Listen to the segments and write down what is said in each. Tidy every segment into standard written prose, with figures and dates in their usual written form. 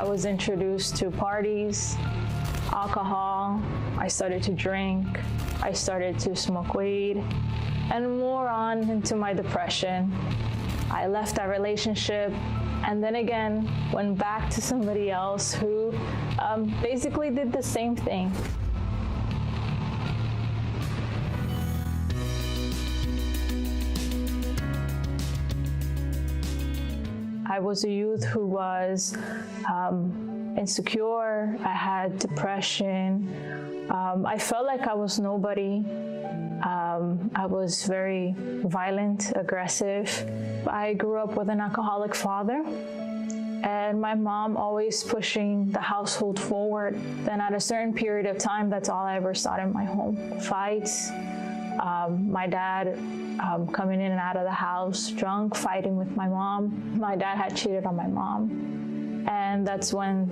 I was introduced to parties, alcohol, I started to drink, I started to smoke weed, and more on into my depression. I left that relationship and then again went back to somebody else who basically did the same thing. I was a youth who was insecure, I had depression, I felt like I was nobody. I was very violent, aggressive. I grew up with an alcoholic father, and my mom always pushing the household forward. Then at a certain period of time, that's all I ever saw in my home. Fights, my dad coming in and out of the house, drunk, fighting with my mom. My dad had cheated on my mom, and that's when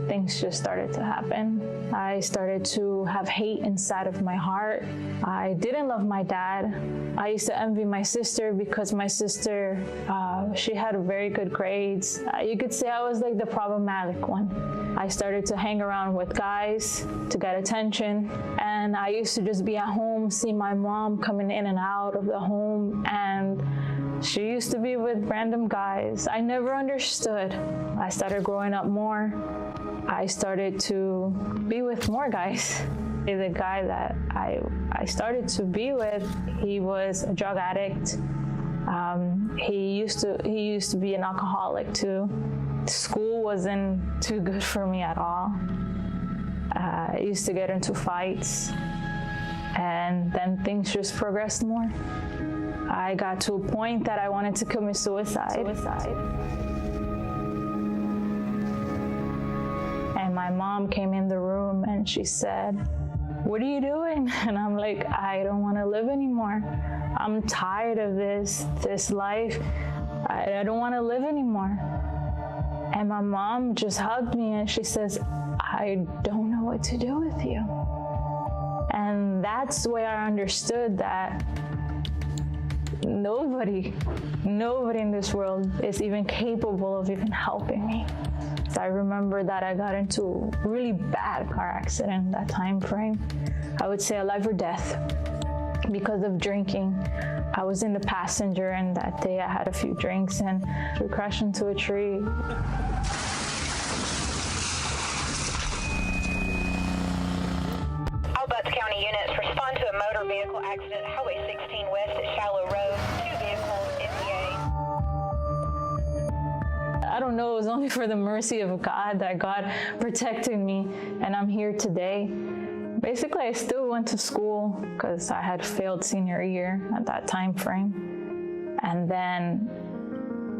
things just started to happen. I started to have hate inside of my heart. I didn't love my dad. I used to envy my sister because my sister, she had very good grades. You could say I was like the problematic one. I started to hang around with guys to get attention, and I used to just be at home, see my mom coming in and out of the home, and she used to be with random guys. I never understood. I started growing up more. I started to be with more guys. The guy that I started to be with, he was a drug addict. He used to be an alcoholic too. School wasn't too good for me at all. I used to get into fights, and then things just progressed more. I got to a point that I wanted to commit suicide. And my mom came in the room and she said, "What are you doing?" And I'm like, "I don't want to live anymore. I'm tired of this life. I don't want to live anymore." And my mom just hugged me and she says, "I don't know what to do with you." And that's where I understood that nobody in this world is even capable of even helping me. So I remember that I got into a really bad car accident in that time frame. I would say a life or death because of drinking. I was in the passenger, and that day I had a few drinks and we crashed into a tree. Butts County units respond to a motor vehicle accident, Highway 16 West at Shallow Road. 2 vehicles MVA. I don't know, it was only for the mercy of God that God protected me, and I'm here today. Basically, I still went to school because I had failed senior year at that time frame. And then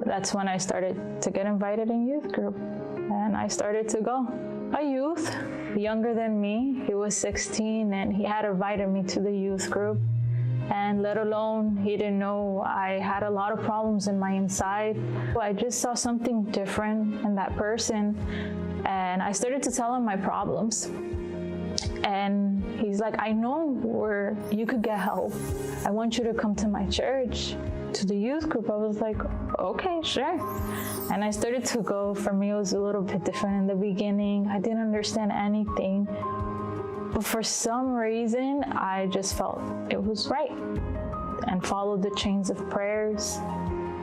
that's when I started to get invited in youth group, and I started to go. A youth younger than me, he was 16, and he had invited me to the youth group. And let alone, he didn't know I had a lot of problems in my inside. I just saw something different in that person, and I started to tell him my problems. And he's like, "I know where you could get help. I want you to come to my church, to the youth group." I was like, "Okay, sure." And I started to go. For me, it was a little bit different in the beginning. I didn't understand anything. But for some reason, I just felt it was right, and followed the chains of prayers,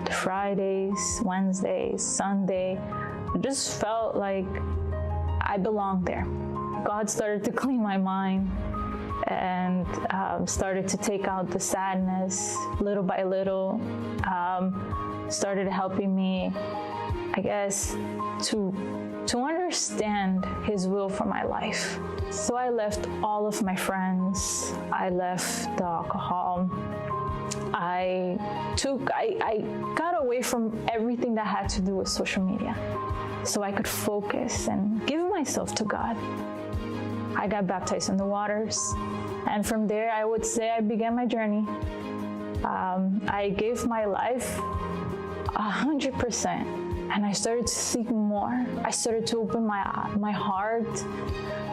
the Fridays, Wednesdays, Sunday. I just felt like I belonged there. God started to clean my mind and started to take out the sadness little by little. Started helping me, I guess, to understand His will for my life. So I left all of my friends. I left the alcohol. I got away from everything that had to do with social media so I could focus and give myself to God. I got baptized in the waters, and from there, I would say I began my journey. I gave my life 100%, and I started to seek more. I started to open my heart.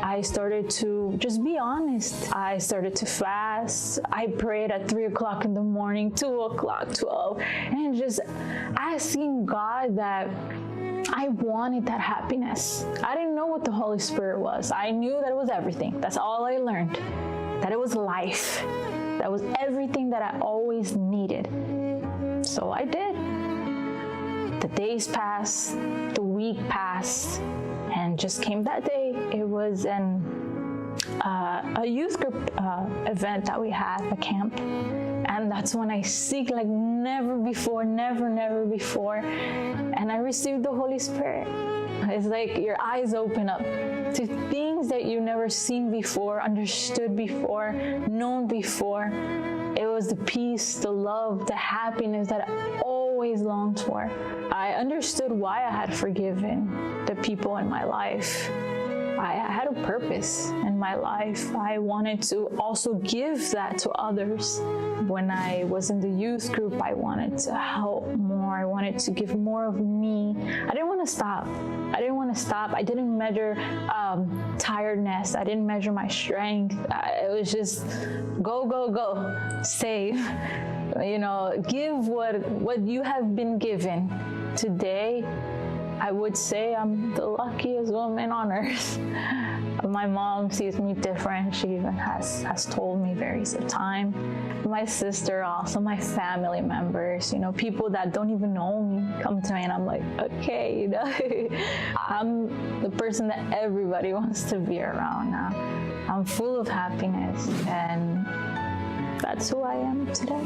I started to just be honest. I started to fast. I prayed at 3 o'clock in the morning, 2 o'clock, 12, and just asking God that I wanted that happiness. I didn't know what the Holy Spirit was. I knew that it was everything. That's all I learned. That it was life. That was everything that I always needed. So I did. The days passed, the week passed, and just came that day. It was a youth group event that we had, a camp. And that's when I seek like never before, never before. And I received the Holy Spirit. It's like your eyes open up to things that you've never seen before, understood before, known before. It was the peace, the love, the happiness that I always longed for. I understood why I had forgiven the people in my life. I had a purpose in my life. I wanted to also give that to others. When I was in the youth group, I wanted to help more. I wanted to give more of me. I didn't want to stop. I didn't measure tiredness. I didn't measure my strength. It was just go, save. Give what you have been given. Today, I would say I'm the luckiest woman on earth. My mom sees me different. She even has told me various times. My sister also, my family members, people that don't even know me come to me and I'm like, okay, I'm the person that everybody wants to be around now. I'm full of happiness and that's who I am today.